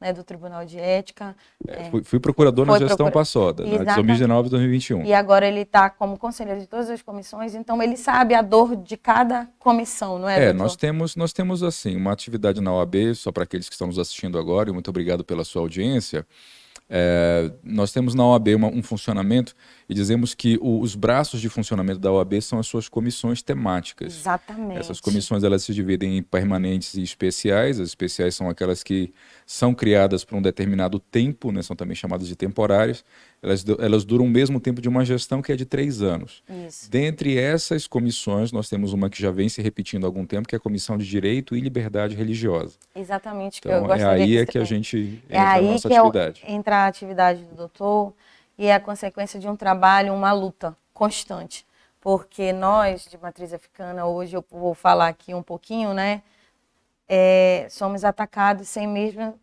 né, do Tribunal de Ética. Fui procurador na gestão passada, na de Exatamente. 2019 e 2021. E agora ele está como conselheiro de todas as comissões, então ele sabe a dor de cada comissão, não é, doutor? Nós temos assim, uma atividade na OAB, só para aqueles que estão nos assistindo agora, e muito obrigado pela sua audiência. Nós temos na OAB um funcionamento e dizemos que os braços de funcionamento da OAB são as suas comissões temáticas. Exatamente. Essas comissões elas se dividem em permanentes e especiais. As especiais são aquelas que são criadas por um determinado tempo, né? São também chamadas de temporárias. Elas duram o mesmo tempo de uma gestão, que é de 3 anos. Isso. Dentre essas comissões, nós temos uma que já vem se repetindo há algum tempo, que é a Comissão de Direito e Liberdade Religiosa. Exatamente. Então, eu gostaria que a gente é entra aí na nossa que atividade. Entra a atividade do doutor e é a consequência de um trabalho, uma luta constante. Porque nós, de matriz africana, hoje eu vou falar aqui um pouquinho, né? Somos atacados sem mesmo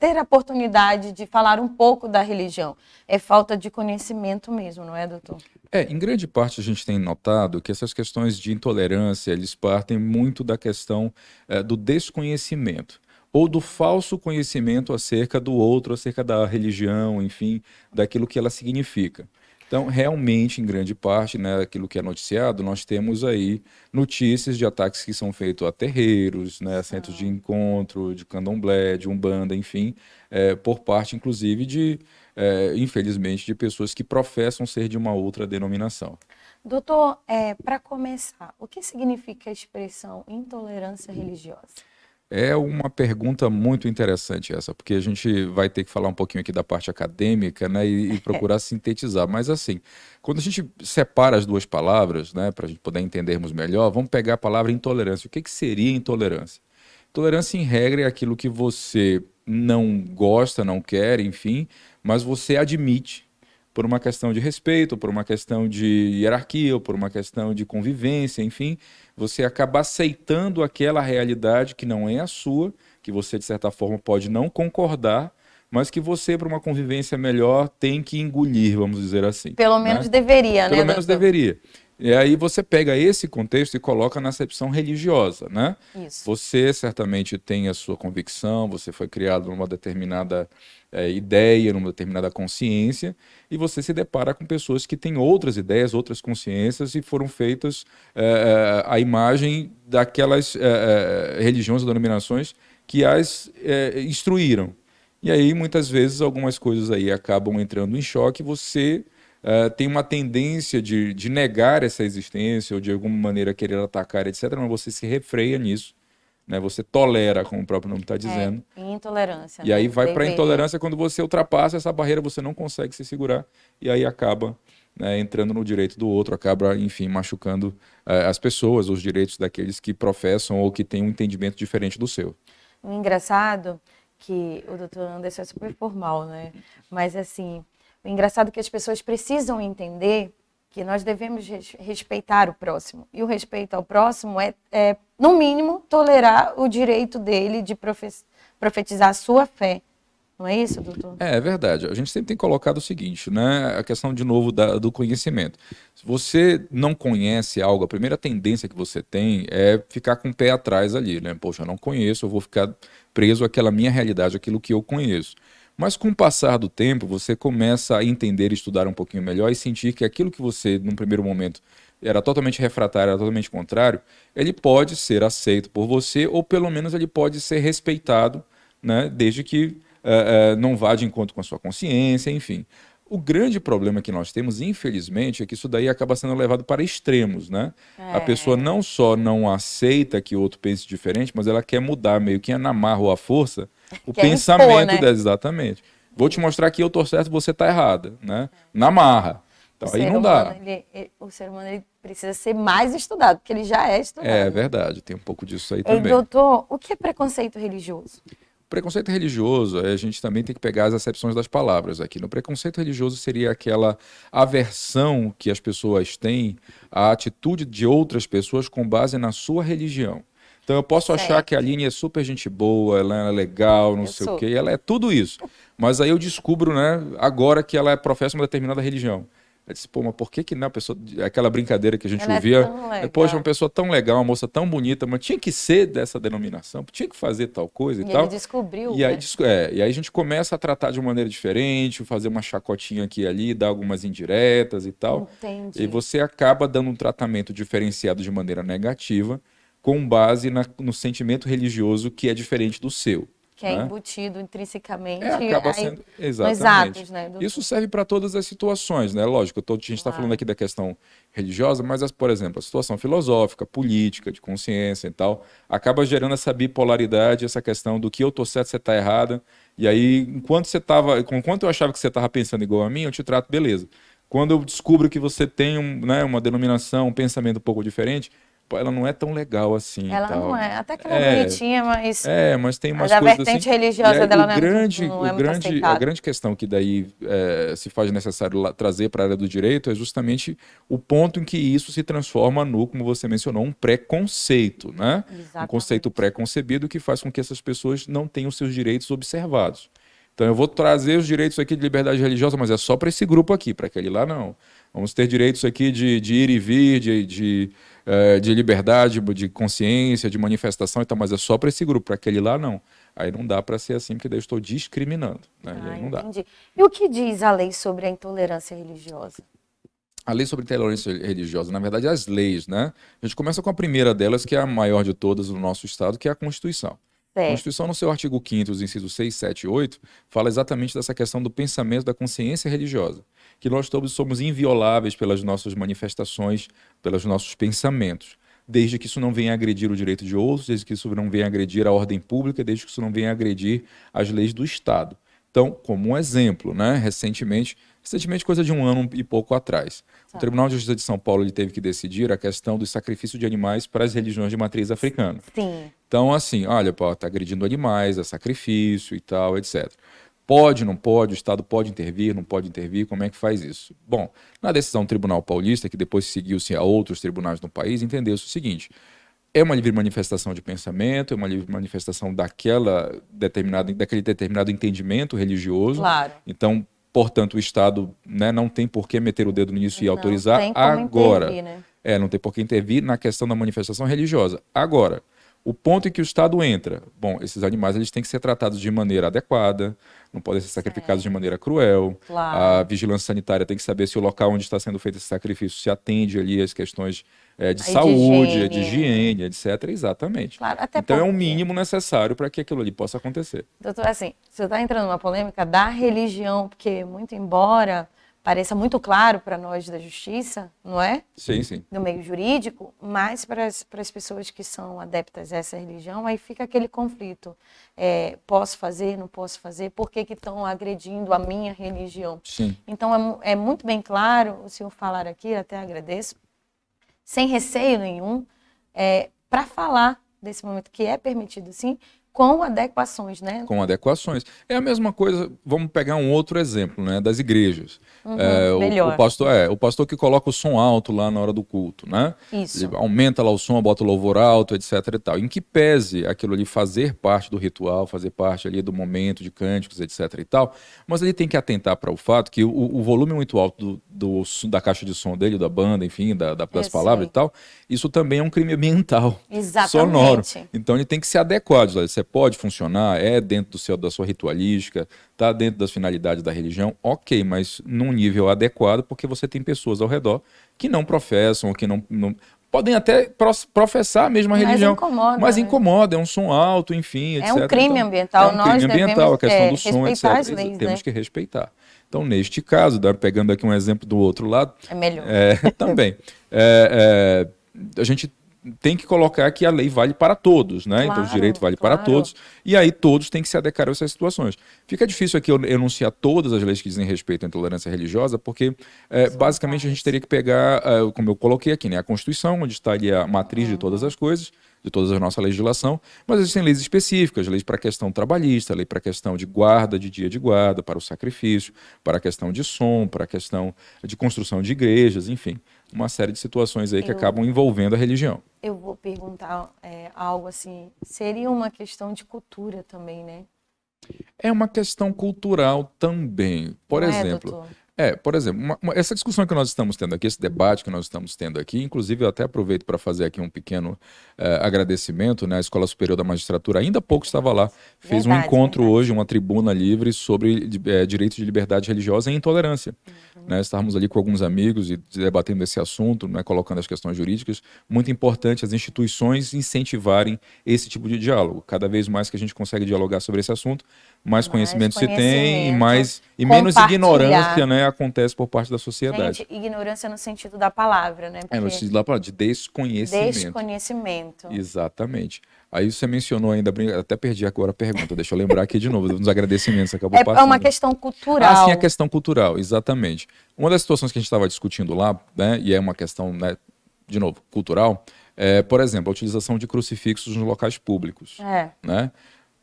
ter a oportunidade de falar um pouco da religião. É falta de conhecimento mesmo, não é, doutor? Em grande parte a gente tem notado que essas questões de intolerância, eles partem muito da questão do desconhecimento, ou do falso conhecimento acerca do outro, acerca da religião, enfim, daquilo que ela significa. Então, realmente, em grande parte, né, aquilo que é noticiado, nós temos aí notícias de ataques que são feitos a terreiros, né, centros de encontro, de candomblé, de umbanda, enfim, por parte, inclusive, infelizmente, de pessoas que professam ser de uma outra denominação. Doutor, para começar, o que significa a expressão intolerância religiosa? É uma pergunta muito interessante essa, porque a gente vai ter que falar um pouquinho aqui da parte acadêmica, né, e procurar sintetizar. Mas assim, quando a gente separa as duas palavras, né, para a gente poder entendermos melhor, vamos pegar a palavra intolerância. O que seria intolerância? Tolerância, em regra, é aquilo que você não gosta, não quer, enfim, mas você admite por uma questão de respeito, por uma questão de hierarquia, ou por uma questão de convivência, enfim, você acaba aceitando aquela realidade que não é a sua, que você, de certa forma, pode não concordar, mas que você, para uma convivência melhor, tem que engolir, vamos dizer assim. Pelo menos deveria, né, Pelo menos doutor? deveria. E aí você pega esse contexto e coloca na acepção religiosa, né? Isso. Você certamente tem a sua convicção, você foi criado numa determinada ideia, numa determinada consciência, e você se depara com pessoas que têm outras ideias, outras consciências, e foram feitas à imagem daquelas religiões ou denominações que as instruíram. E aí, muitas vezes, algumas coisas aí acabam entrando em choque, e você tem uma tendência de negar essa existência ou de alguma maneira querer atacar, etc. Mas você se refreia nisso, né? Você tolera, como o próprio nome está dizendo. Intolerância. E aí né? vai para a intolerância quando você ultrapassa essa barreira, você não consegue se segurar e aí acaba, né, entrando no direito do outro, acaba, enfim, machucando as pessoas, os direitos daqueles que professam ou que têm um entendimento diferente do seu. O engraçado que o doutor Anderson é super formal, né? Mas assim, o engraçado é que as pessoas precisam entender que nós devemos respeitar o próximo. E o respeito ao próximo é no mínimo, tolerar o direito dele de profetizar a sua fé. Não é isso, doutor? É verdade. A gente sempre tem colocado o seguinte, né? A questão, de novo, do conhecimento. Se você não conhece algo, a primeira tendência que você tem é ficar com o pé atrás ali, né? Poxa, eu não conheço, eu vou ficar preso àquela minha realidade, aquilo que eu conheço. Mas com o passar do tempo, você começa a entender e estudar um pouquinho melhor e sentir que aquilo que você, num primeiro momento, era totalmente refratário, era totalmente contrário, ele pode ser aceito por você, ou pelo menos ele pode ser respeitado, né? Desde que não vá de encontro com a sua consciência, enfim. O grande problema que nós temos, infelizmente, é que isso daí acaba sendo levado para extremos, né? A pessoa não só não aceita que o outro pense diferente, mas ela quer mudar, meio que na marra ou à força, o pensamento impor, né? dela, exatamente. Vou te mostrar que eu tô certo, você tá errada, né? Na marra. Então, aí não dá. O ser humano ele precisa ser mais estudado, porque ele já é estudado. É verdade, tem um pouco disso aí também. Doutor, o que é preconceito religioso? Preconceito religioso, a gente também tem que pegar as acepções das palavras aqui. No preconceito religioso seria aquela aversão que as pessoas têm à atitude de outras pessoas com base na sua religião. Então eu posso achar que a Aline é super gente boa, ela é legal, não sei o quê, ela é tudo isso. Mas aí eu descubro, né, agora que ela professa uma determinada religião. Eu disse, pô, mas por que que não? A pessoa, aquela brincadeira que a gente Ela é ouvia, tão legal. poxa, uma pessoa tão legal, uma moça tão bonita, mas tinha que ser dessa denominação, tinha que fazer tal coisa e E ele tal. descobriu, E aí, né? e aí a gente começa a tratar de uma maneira diferente, fazer uma chacotinha aqui e ali, dar algumas indiretas e tal. E Entendi. você acaba dando um tratamento diferenciado de maneira negativa, com base no sentimento religioso que é diferente do seu, Que é né? embutido intrinsecamente Acaba aí sendo. nos Exatamente. atos, né, Isso doutor? serve para todas as situações, né? Lógico, a gente está falando Claro. aqui da questão religiosa, mas, por exemplo, a situação filosófica, política, de consciência e tal, acaba gerando essa bipolaridade, essa questão do que eu tô certo, você tá errada. E aí, enquanto eu achava que você estava pensando igual a mim, eu te trato beleza. Quando eu descubro que você tem né, uma denominação, um pensamento um pouco diferente, pô, ela não é tão legal assim e Ela não tal. é, até que ela é É, bonitinha, mas mas tem umas a coisas assim. vertente E religiosa aí dela não é muito a aceitada. grande questão que daí se faz necessário trazer para a área do direito é justamente o ponto em que isso se transforma no, como você mencionou, um preconceito, né? Um conceito Exatamente. pré-concebido que faz com que essas pessoas não tenham seus direitos observados. Então eu vou trazer os direitos aqui de liberdade religiosa, mas é só para esse grupo aqui, para aquele lá não. Vamos ter direitos aqui de ir e vir, de liberdade, de consciência, de manifestação e tal, mas é só para esse grupo, para aquele lá não. Aí não dá para ser assim, porque daí eu estou discriminando, né? E Ah, aí não dá. entendi. E o que diz a lei sobre a intolerância religiosa? A lei sobre intolerância religiosa, na verdade, as leis, né? A gente começa com a primeira delas, que é a maior de todas no nosso Estado, que é a Constituição. A Certo. Constituição, no seu artigo 5º, os incisos 6, 7 e 8, fala exatamente dessa questão do pensamento, da consciência religiosa, que nós todos somos invioláveis pelas nossas manifestações, pelos nossos pensamentos, desde que isso não venha agredir o direito de outros, desde que isso não venha agredir a ordem pública, desde que isso não venha agredir as leis do Estado. Então, como um exemplo, né, recentemente, coisa de um ano e pouco atrás, o Tá. Tribunal de Justiça de São Paulo ele teve que decidir a questão do sacrifício de animais para as religiões de matriz africana. Sim. Então, assim, olha, pô, está agredindo animais, é sacrifício e tal, etc. Pode, não pode, o Estado pode intervir, não pode intervir, como é que faz isso? Bom, na decisão do Tribunal Paulista, que depois seguiu-se a outros tribunais no país, entendeu-se o seguinte: é uma livre manifestação de pensamento, é uma livre manifestação daquele determinado entendimento religioso. Claro. Então, portanto, o Estado, né, não tem por que meter o dedo nisso e Não autorizar tem como agora. intervir, né? Não tem por que intervir na questão da manifestação religiosa. Agora, o ponto em que o Estado entra, bom, esses animais eles têm que ser tratados de maneira adequada, não podem ser sacrificados de Certo. maneira cruel. A Claro. vigilância sanitária tem que saber se o local onde está sendo feito esse sacrifício se atende ali às questões de Aí de saúde, de higiene. higiene, etc. Exatamente. Claro, até Então é o porque, mínimo necessário para que aquilo ali possa acontecer. doutor, assim, você está entrando numa polêmica da religião, porque muito embora pareça muito claro para nós da justiça, não é? Sim, sim. No meio jurídico, mas para as pessoas que são adeptas a essa religião, aí fica aquele conflito. Posso fazer, não posso fazer? Por que que estão agredindo a minha religião? Sim. Então, é muito bem claro o senhor falar aqui, até agradeço, sem receio nenhum, para falar desse momento que é permitido sim, com adequações, né? Com adequações. É a mesma coisa, vamos pegar um outro exemplo, né, das igrejas. O Melhor. pastor, o pastor que coloca o som alto lá na hora do culto, né? Ele Isso. aumenta lá o som, bota o louvor alto, etc e tal. Em que pese aquilo ali fazer parte do ritual, fazer parte ali do momento de cânticos, etc e tal, mas ele tem que atentar para o fato que o volume muito alto da caixa de som dele, da banda, enfim, das Eu palavras e sei. tal, isso também é um crime ambiental, sonoro. Exatamente. Então ele tem que ser adequado. Olha, você pode funcionar, é dentro da sua ritualística, está dentro das finalidades da religião, ok, mas num nível adequado, porque você tem pessoas ao redor que não professam, que não podem até professar a mesma Mas religião, incomoda, mas né? incomoda, é um som alto, enfim, É etc. um crime Então, é ambiental. um crime Nós devemos ambiental, a questão do som, respeitar as etc. leis, Temos né? que respeitar. Então, neste caso, pegando aqui um exemplo do outro lado, É melhor. também, a gente tem que colocar que a lei vale para todos, né? Então, o direito Claro, vale para claro. todos, e aí todos têm que se adequar a essas situações. Fica difícil aqui eu enunciar todas as leis que dizem respeito à intolerância religiosa, porque São basicamente a gente várias. teria que pegar, como eu coloquei aqui, né, a Constituição, onde está ali a matriz de todas as coisas, de toda a nossa legislação, mas existem leis específicas, leis para a questão trabalhista, lei para a questão de guarda, de dia de guarda, para o sacrifício, para a questão de som, para a questão de construção de igrejas, enfim, uma série de situações aí que acabam envolvendo a religião. Eu vou perguntar algo assim, seria uma questão de cultura também, né? É uma questão cultural também. Por Não é, exemplo, doutor? Por exemplo, essa discussão que nós estamos tendo aqui, esse debate que nós estamos tendo aqui, inclusive eu até aproveito para fazer aqui um pequeno agradecimento, né? A Escola Superior da Magistratura ainda há pouco estava lá, fez um encontro hoje, uma tribuna livre sobre direitos de liberdade religiosa e intolerância. Né? Estávamos ali com alguns amigos e debatendo esse assunto, né? Colocando as questões jurídicas. Muito importante as instituições incentivarem esse tipo de diálogo. Cada vez mais que a gente consegue dialogar sobre esse assunto, mais conhecimento se tem e menos ignorância, né, acontece por parte da sociedade. Gente, ignorância no sentido da palavra, né? No sentido da palavra, de desconhecimento. Desconhecimento. Exatamente. Aí você mencionou ainda, até perdi agora a pergunta, deixa eu lembrar aqui de novo, dos agradecimentos que acabou passando. É uma questão cultural. Sim, a questão cultural, exatamente. Uma das situações que a gente estava discutindo lá, né, e é uma questão, né, de novo, cultural, por exemplo, a utilização de crucifixos nos locais públicos. Né?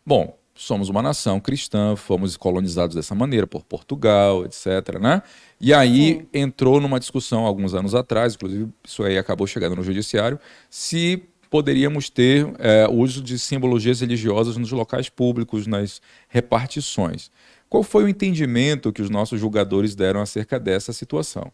Bom, somos uma nação cristã, fomos colonizados dessa maneira por Portugal, etc. Né? E aí entrou numa discussão alguns anos atrás, inclusive isso aí acabou chegando no judiciário, se poderíamos ter o uso de simbologias religiosas nos locais públicos, nas repartições. Qual foi o entendimento que os nossos julgadores deram acerca dessa situação?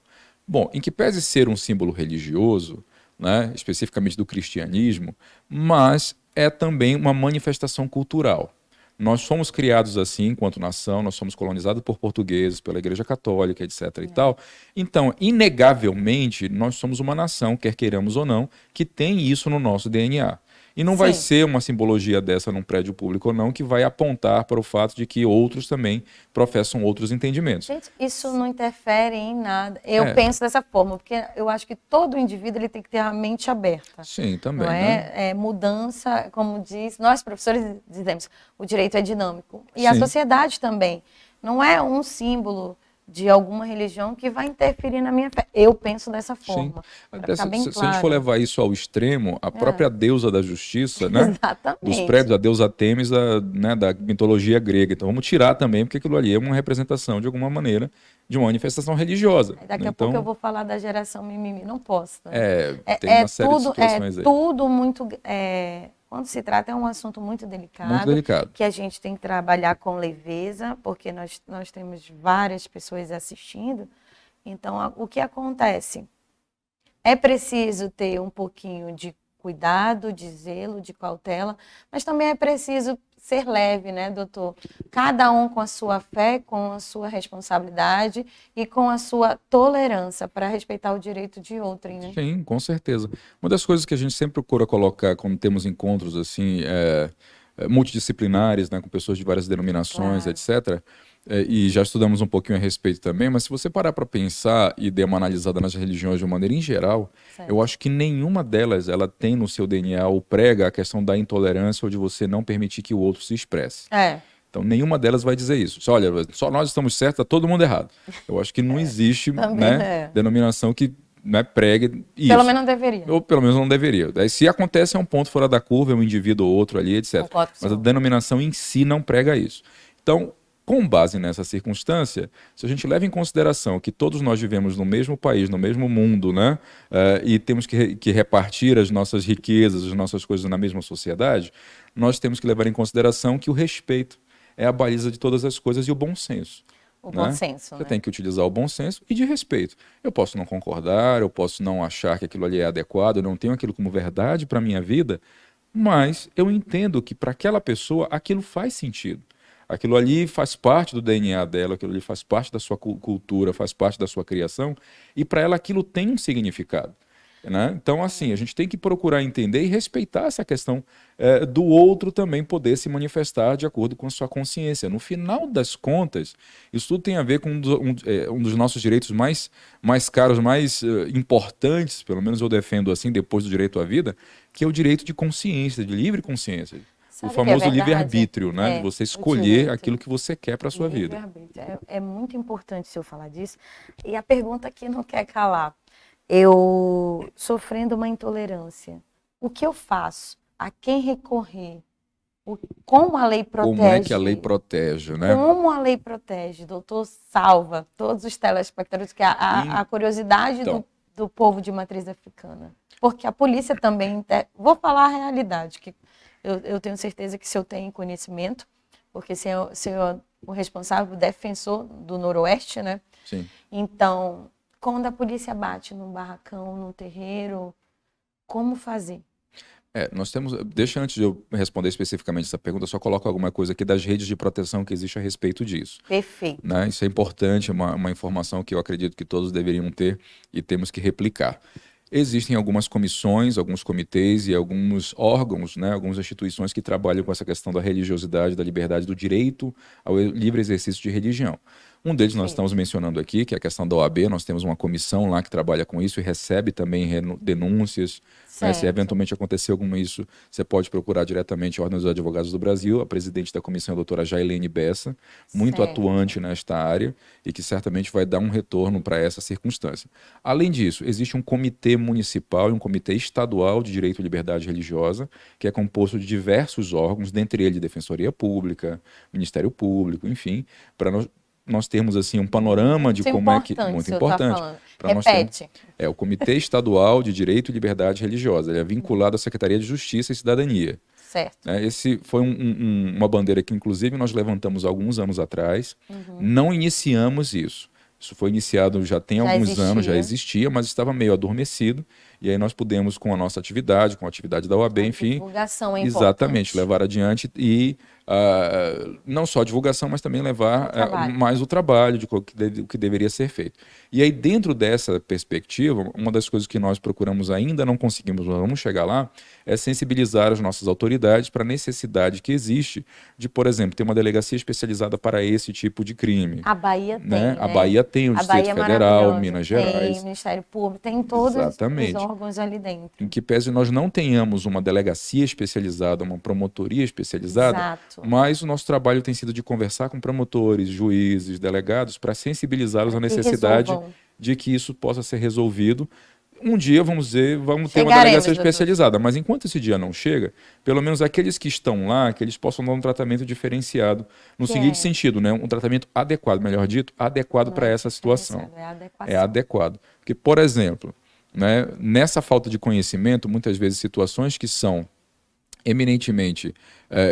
Bom, em que pese ser um símbolo religioso, né, especificamente do cristianismo, mas é também uma manifestação cultural. Nós somos criados assim enquanto nação, nós somos colonizados por portugueses, pela Igreja Católica, etc. e tal. Então, inegavelmente, nós somos uma nação, quer queiramos ou não, que tem isso no nosso DNA. E não vai ser uma simbologia dessa num prédio público ou não que vai apontar para o fato de que outros também professam outros entendimentos. Gente, isso não interfere em nada. Eu penso dessa forma, porque eu acho que todo indivíduo ele tem que ter a mente aberta. Sim, também. Não né? é mudança, como diz, nós professores dizemos, o direito é dinâmico. E a sociedade também. Não é um símbolo de alguma religião que vai interferir na minha fé. Eu penso dessa forma. Se a gente for levar isso ao extremo, a própria deusa da justiça, né? Exatamente. Dos prédios, a deusa Têmis da mitologia grega. Então vamos tirar também, porque aquilo ali é uma representação, de alguma maneira, de uma manifestação religiosa. Daqui a pouco eu vou falar da geração mimimi. Não posso. Né? Tem uma série de situações aí. Tudo muito... Quando se trata, é um assunto muito delicado. Muito delicado. Que a gente tem que trabalhar com leveza, porque nós temos várias pessoas assistindo. Então, o que acontece? É preciso ter um pouquinho de cuidado, de zelo, de cautela, mas também é preciso ser leve, né, doutor? Cada um com a sua fé, com a sua responsabilidade e com a sua tolerância para respeitar o direito de outrem, né? Sim, com certeza. Uma das coisas que a gente sempre procura colocar quando temos encontros assim multidisciplinares, né, com pessoas de várias denominações, etc., e já estudamos um pouquinho a respeito também, mas se você parar para pensar e dar uma analisada nas religiões de uma maneira em geral, eu acho que nenhuma delas ela tem no seu DNA ou prega a questão da intolerância ou de você não permitir que o outro se expresse. Então, nenhuma delas vai dizer isso. Olha, só nós estamos certos, está todo mundo errado. Eu acho que não existe denominação que pregue isso. Pelo menos não deveria. Ou pelo menos não deveria. Aí, se acontece, é um ponto fora da curva, é um indivíduo ou outro ali, etc. Mas a denominação em si não prega isso. Então, com base nessa circunstância, se a gente leva em consideração que todos nós vivemos no mesmo país, no mesmo mundo, né, e temos que repartir as nossas riquezas, as nossas coisas na mesma sociedade, nós temos que levar em consideração que o respeito é a baliza de todas as coisas e o bom senso. O bom senso, Você tem que utilizar o bom senso e de respeito. Eu posso não concordar, eu posso não achar que aquilo ali é adequado, eu não tenho aquilo como verdade para a minha vida, mas eu entendo que para aquela pessoa aquilo faz sentido. Aquilo ali faz parte do DNA dela, aquilo ali faz parte da sua cultura, faz parte da sua criação, e para ela aquilo tem um significado. Né? Então, assim, a gente tem que procurar entender e respeitar essa questão do outro também poder se manifestar de acordo com a sua consciência. No final das contas, isso tudo tem a ver com um dos nossos direitos mais caros, mais importantes, pelo menos eu defendo assim, depois do direito à vida, que é o direito de consciência, de livre consciência. Sabe o famoso que livre-arbítrio, né? De você escolher aquilo que você quer para a sua vida. É muito importante se eu falar disso. E a pergunta que não quer calar. Eu sofrendo uma intolerância, o que eu faço? A quem recorrer? Como a lei protege? Como é que a lei protege, né? Como a lei protege? Doutor, salva todos os telespectadores, que a curiosidade do povo de matriz africana. Porque a polícia também... Vou falar a realidade, que eu tenho certeza que se eu tenho conhecimento, porque se eu o responsável, o defensor do Noroeste, né? Sim. Então, quando a polícia bate num barracão, num terreiro, como fazer? Nós temos. Deixa antes de eu responder especificamente essa pergunta, eu só coloco alguma coisa aqui das redes de proteção que existe a respeito disso. Perfeito. Né? Isso é importante, uma informação que eu acredito que todos deveriam ter e temos que replicar. Existem algumas comissões, alguns comitês e alguns órgãos, né, algumas instituições que trabalham com essa questão da religiosidade, da liberdade, do direito ao livre exercício de religião. Um deles nós estamos mencionando aqui, que é a questão da OAB. Nós temos uma comissão lá que trabalha com isso e recebe também denúncias. Né? Se eventualmente acontecer alguma isso, você pode procurar diretamente a Ordem dos Advogados do Brasil. A presidente da comissão é a doutora Jailene Bessa, muito atuante nesta área e que certamente vai dar um retorno para essa circunstância. Além disso, existe um comitê municipal e um comitê estadual de direito e liberdade religiosa, que é composto de diversos órgãos, dentre eles Defensoria Pública, Ministério Público, enfim, para nós termos assim um panorama de como é que muito importante para nós termos, o Comitê Estadual de Direito e Liberdade Religiosa. Ele é vinculado à Secretaria de Justiça e Cidadania. Certo. Esse foi uma bandeira que inclusive nós levantamos alguns anos atrás. Não iniciamos isso. Isso foi iniciado já tem alguns anos, já existia, mas estava meio adormecido. E aí nós pudemos, com a nossa atividade, com a atividade da OAB, enfim, divulgação é exatamente, levar adiante e não só a divulgação, mas também levar mais o trabalho de o que deveria ser feito. E aí, dentro dessa perspectiva, uma das coisas que nós procuramos ainda não conseguimos, mas vamos chegar lá, é sensibilizar as nossas autoridades para a necessidade que existe de, por exemplo, ter uma delegacia especializada para esse tipo de crime. A Bahia tem, né? A Bahia tem o Distrito Federal, Minas Gerais. Tem o Ministério Público, tem todos os órgãos ali dentro. Em que pese nós não tenhamos uma delegacia especializada, uma promotoria especializada, mas o nosso trabalho tem sido de conversar com promotores, juízes, delegados, para sensibilizá-los à necessidade de que isso possa ser resolvido. Um dia, vamos ter uma delegacia especializada, mas enquanto esse dia não chega, pelo menos aqueles que estão lá, que eles possam dar um tratamento diferenciado, no seguinte sentido, né? Um tratamento adequado, melhor dito, adequado para essa situação. É adequado. Porque, por exemplo, né, nessa falta de conhecimento, muitas vezes situações que são eminentemente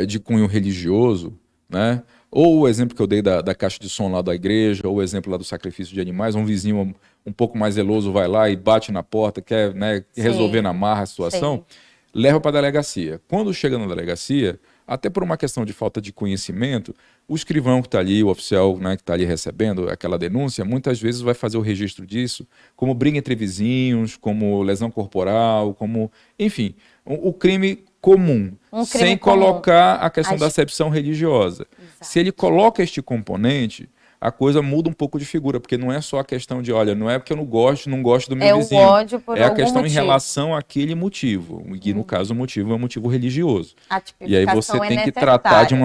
de cunho religioso, né? Ou o exemplo que eu dei da caixa de som lá da igreja, ou o exemplo lá do sacrifício de animais, um vizinho um pouco mais zeloso vai lá e bate na porta, quer, né, resolver na marra a situação, leva para a delegacia. Quando chega na delegacia, até por uma questão de falta de conhecimento, o escrivão que está ali, o oficial, né, que está ali recebendo aquela denúncia, muitas vezes vai fazer o registro disso como briga entre vizinhos, como lesão corporal, como, enfim, o crime comum, sem colocar a questão da acepção religiosa. Exato. Se ele coloca este componente, a coisa muda um pouco de figura, porque não é só a questão de, olha, não é porque eu não gosto do meu vizinho. O ódio por a questão motivo. Em relação àquele motivo. E no caso o motivo é um motivo religioso. A e aí você tem que tratar de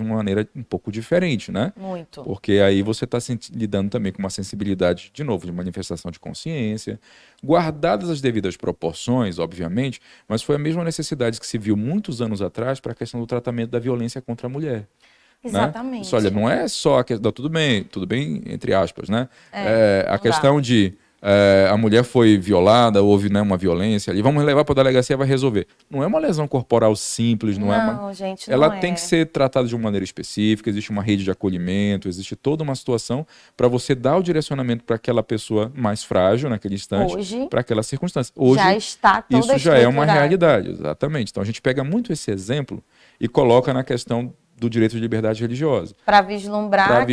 uma maneira um pouco diferente, né? Muito. Porque aí você está lidando também com uma sensibilidade, de novo, de manifestação de consciência, guardadas as devidas proporções, obviamente, mas foi a mesma necessidade que se viu muitos anos atrás para a questão do tratamento da violência contra a mulher. Exatamente. Né? Olha, não é só a questão, tudo bem, entre aspas, né? A questão de a mulher foi violada, houve, né, uma violência ali, vamos levar para a delegacia, vai resolver. Não é uma lesão corporal simples, gente, ela tem que ser tratada de uma maneira específica, existe uma rede de acolhimento, existe toda uma situação para você dar o direcionamento para aquela pessoa mais frágil naquele instante, para aquela circunstância. Hoje, já está toda isso já é uma realidade, exatamente. Então a gente pega muito esse exemplo e coloca na questão do direito de liberdade religiosa. Para vislumbrar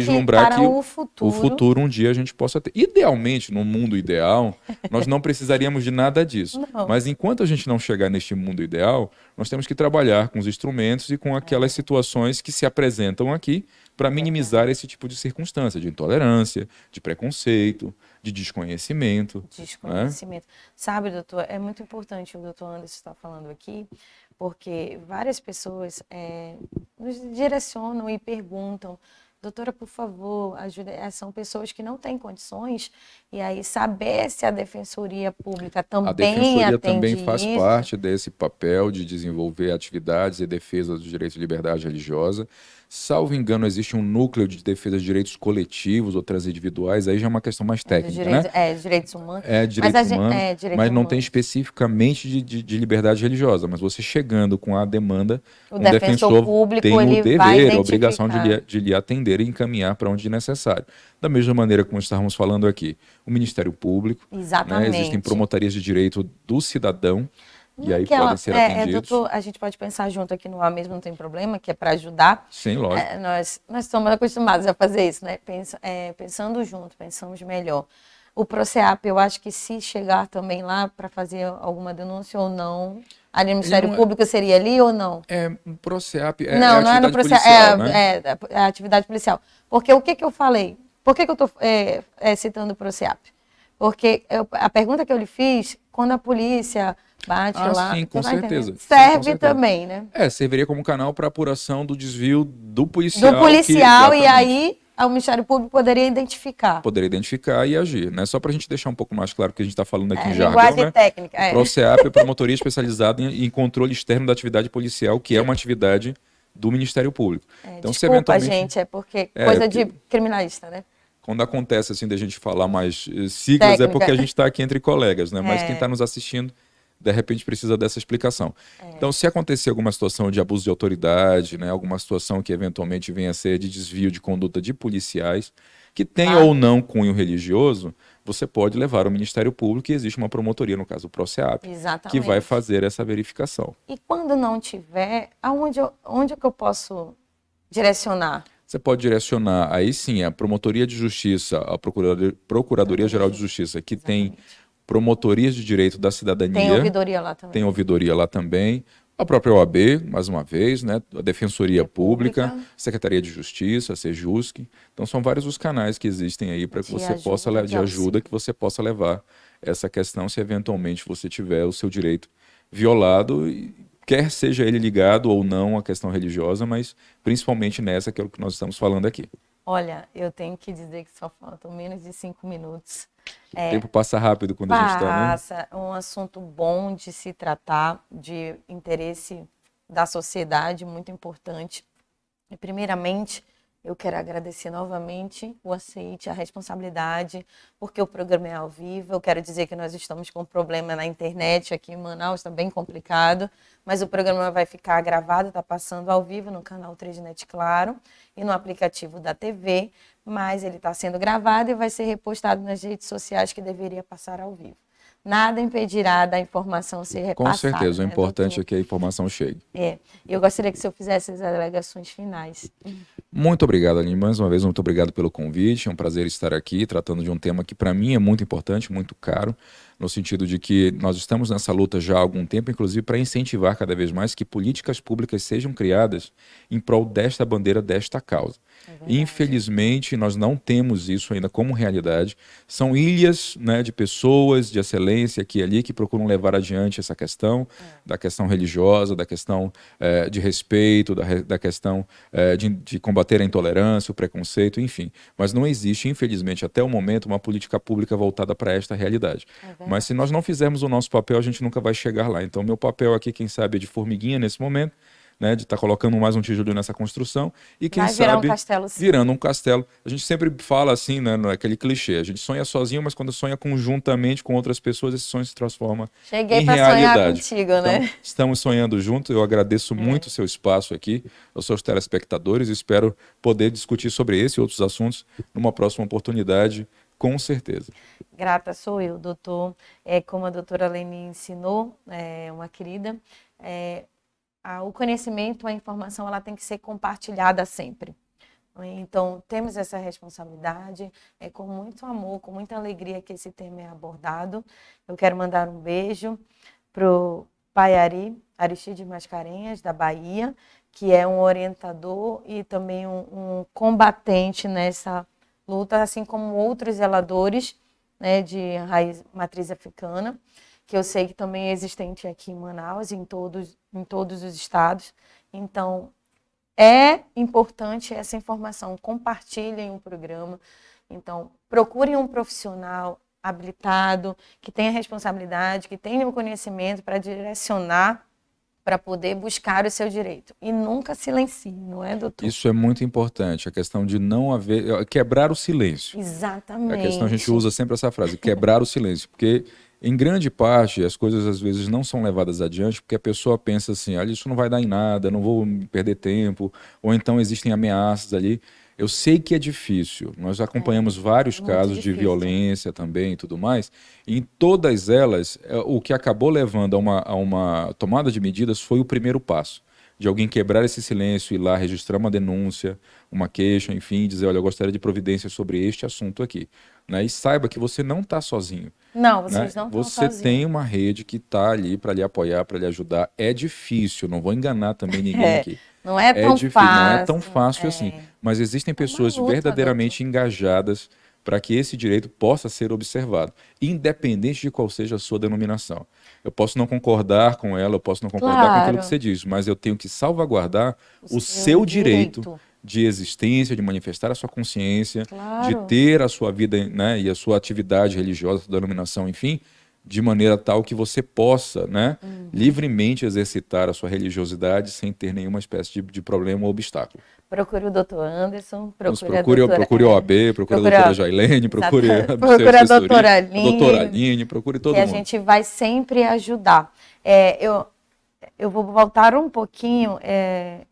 que o futuro um dia a gente possa ter. Idealmente, no mundo ideal, nós não precisaríamos de nada disso. Não. Mas enquanto a gente não chegar neste mundo ideal, nós temos que trabalhar com os instrumentos e com aquelas situações que se apresentam aqui para minimizar esse tipo de circunstância, de intolerância, de preconceito, de desconhecimento. Desconhecimento. Né? Sabe, doutor, é muito importante o doutor Anderson estar falando aqui, porque várias pessoas nos direcionam e perguntam, doutora, por favor, ajude. São pessoas que não têm condições, e aí saber se a Defensoria Pública também atende. A Defensoria também faz parte desse papel de desenvolver atividades e defesa dos direitos de liberdade religiosa. Salvo engano, existe um núcleo de defesa de direitos coletivos ou transindividuais, aí já é uma questão mais técnica, né? Direitos humanos. Direitos humanos, mas não tem especificamente de liberdade religiosa. Mas você chegando com a demanda, o defensor público, tem ele o dever, vai a obrigação de lhe atender. poder encaminhar para onde necessário. Da mesma maneira como estávamos falando aqui, o Ministério Público, né, Exatamente. existem promotarias de direito do cidadão, e aí Aquela, podem ser atendidos. doutor, a gente pode pensar junto aqui no A mesmo, não tem problema, que é para ajudar. Sim, lógico. Nós estamos acostumados a fazer isso, né? Pensando junto, pensamos melhor. O PROCEAP, eu acho que se chegar também lá para fazer alguma denúncia ou não, ali no Ministério Público seria ali ou não? O PROCEAP não é no PROCEAP, policial, né? é a atividade policial. Porque o que eu falei? Por que eu estou citando o PROCEAP? Porque a pergunta que eu lhe fiz, quando a polícia bate lá... Sim, com certeza. Serve com certeza. também, né? Serviria como canal para apuração do desvio do policial. Do policial, e aí o Ministério Público poderia identificar. Poderia identificar e agir, né? Só para a gente deixar um pouco mais claro que a gente está falando aqui em jargão, linguagem, né? técnica. O PROCEAP é Promotoria Especializada em Controle Externo da Atividade Policial, que é uma atividade do Ministério Público. Então, desculpa, se eventualmente... gente, é porque coisa de criminalista, né? Quando acontece assim da gente falar mais siglas, técnica. É porque a gente está aqui entre colegas, né? Mas quem está nos assistindo, de repente, precisa dessa explicação. Então, se acontecer alguma situação de abuso de autoridade, né? Alguma situação que eventualmente venha a ser de desvio de conduta de policiais, que tenha ou não cunho religioso, você pode levar ao Ministério Público e existe uma promotoria, no caso o PROCEAP, que vai fazer essa verificação. E quando não tiver, onde que eu posso direcionar? Você pode direcionar, aí sim, a Promotoria de Justiça, a Procuradoria-Geral de Justiça, que tem promotorias de direito da cidadania. Tem ouvidoria lá também. Tem ouvidoria lá também. A própria OAB, mais uma vez, né? A Defensoria Pública, Secretaria de Justiça, a Sejusc. Então, são vários os canais que existem aí para que você possa de ajuda, que você possa levar essa questão se eventualmente você tiver o seu direito violado, quer seja ele ligado ou não à questão religiosa, mas principalmente nessa que é o que nós estamos falando aqui. Olha, eu tenho que dizer que só faltam menos de 5 minutos. O tempo passa rápido quando a gente está, né? Passa, um assunto bom de se tratar, de interesse da sociedade, muito importante. E, primeiramente, eu quero agradecer novamente o aceite, a responsabilidade, porque o programa é ao vivo. Eu quero dizer que nós estamos com um problema na internet aqui em Manaus, está bem complicado, mas o programa vai ficar gravado, está passando ao vivo no canal 3net Claro e no aplicativo da TV, mas ele está sendo gravado e vai ser repostado nas redes sociais que deveria passar ao vivo. Nada impedirá da informação ser repassada. Com certeza, o importante é que a informação chegue. Eu gostaria que o senhor fizesse as alegações finais. Muito obrigado, Aline. Mais uma vez, muito obrigado pelo convite. É um prazer estar aqui tratando de um tema que para mim é muito importante, muito caro, no sentido de que nós estamos nessa luta já há algum tempo, inclusive para incentivar cada vez mais que políticas públicas sejam criadas em prol desta bandeira, desta causa. Infelizmente, nós não temos isso ainda como realidade. São ilhas, né, de pessoas de excelência aqui e ali que procuram levar adiante essa questão, da questão religiosa, da questão de respeito, da questão de combater a intolerância, o preconceito, enfim. Mas não existe, infelizmente, até o momento, uma política pública voltada para esta realidade. Mas se nós não fizermos o nosso papel, a gente nunca vai chegar lá. Então, meu papel aqui, quem sabe, é de formiguinha nesse momento, né, de estar colocando mais um tijolo nessa construção e quem sabe virando um castelo. A gente sempre fala assim, né, aquele clichê, a gente sonha sozinho, mas quando sonha conjuntamente com outras pessoas, esse sonho se transforma em realidade. Sonhar contigo, né? Então, estamos sonhando juntos, eu agradeço muito o seu espaço aqui, aos seus telespectadores, e espero poder discutir sobre esse e outros assuntos numa próxima oportunidade, com certeza. Grata sou eu, doutor. Como a doutora Leni ensinou, uma querida, o conhecimento, a informação, ela tem que ser compartilhada sempre. Então, temos essa responsabilidade, com muito amor, com muita alegria que esse tema é abordado. Eu quero mandar um beijo para o Pai Aristide Mascarenhas, da Bahia, que é um orientador e também um combatente nessa luta, assim como outros zeladores, né, de raiz matriz africana, que eu sei que também é existente aqui em Manaus, em todos os estados. Então, é importante essa informação, compartilhem o programa. Então, procurem um profissional habilitado, que tenha responsabilidade, que tenha o conhecimento para direcionar, para poder buscar o seu direito. E nunca silencie, não é, doutor? Isso é muito importante, a questão de não haver... Quebrar o silêncio. Exatamente. A questão, a gente usa sempre essa frase, quebrar o silêncio, porque... Em grande parte, as coisas às vezes não são levadas adiante porque a pessoa pensa assim, isso não vai dar em nada, não vou perder tempo, ou então existem ameaças ali. Eu sei que é difícil. Nós acompanhamos vários muito casos de difícil. violência também e tudo mais. E em todas elas, o que acabou levando a uma tomada de medidas foi o primeiro passo. De alguém quebrar esse silêncio, ir lá registrar uma denúncia, uma queixa, enfim, dizer, olha, eu gostaria de providências sobre este assunto aqui. Né? E saiba que você não está sozinho. Não, Né? vocês não estão Você sozinhos. tem uma rede que está ali para lhe apoiar, para lhe ajudar. É difícil, não vou enganar também ninguém aqui. Não é tão difícil, não é fácil. tão fácil assim. Mas existem pessoas luta, verdadeiramente engajadas para que esse direito possa ser observado, independente de qual seja a sua denominação. Eu posso não concordar com ela, eu posso não concordar com aquilo que você diz, mas eu tenho que salvaguardar o seu direito de existência, de manifestar a sua consciência, de ter a sua vida, né, e a sua atividade religiosa, sua denominação, enfim, de maneira tal que você possa, né, livremente exercitar a sua religiosidade sem ter nenhuma espécie de problema ou obstáculo. Procure o Dr. Anderson, procure a OAB, procure a doutora Jailene, procure a doutora Aline, procure todo mundo. Que a gente vai sempre ajudar. Eu vou voltar um pouquinho,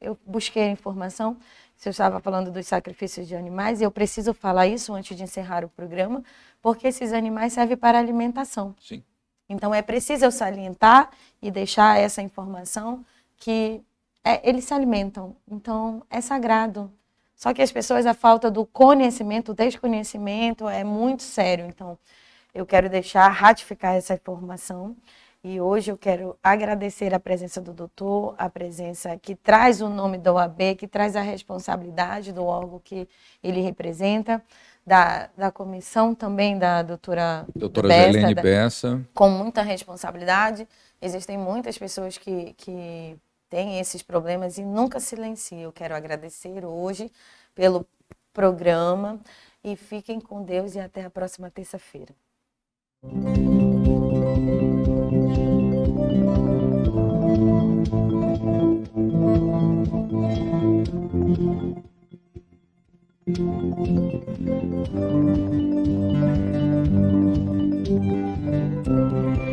eu busquei a informação, você estava falando dos sacrifícios de animais, e eu preciso falar isso antes de encerrar o programa, porque esses animais servem para alimentação. Sim. Então é preciso eu salientar e deixar essa informação que eles se alimentam, então é sagrado. Só que as pessoas, a falta do conhecimento, o desconhecimento é muito sério. Então eu quero ratificar essa informação. E hoje eu quero agradecer a presença do doutor, a presença que traz o nome da OAB, que traz a responsabilidade do órgão que ele representa, da comissão também da doutora Jailene Bessa. Com muita responsabilidade. Existem muitas pessoas que têm esses problemas e nunca silenciam. Eu quero agradecer hoje pelo programa e fiquem com Deus e até a próxima terça-feira. Thank you.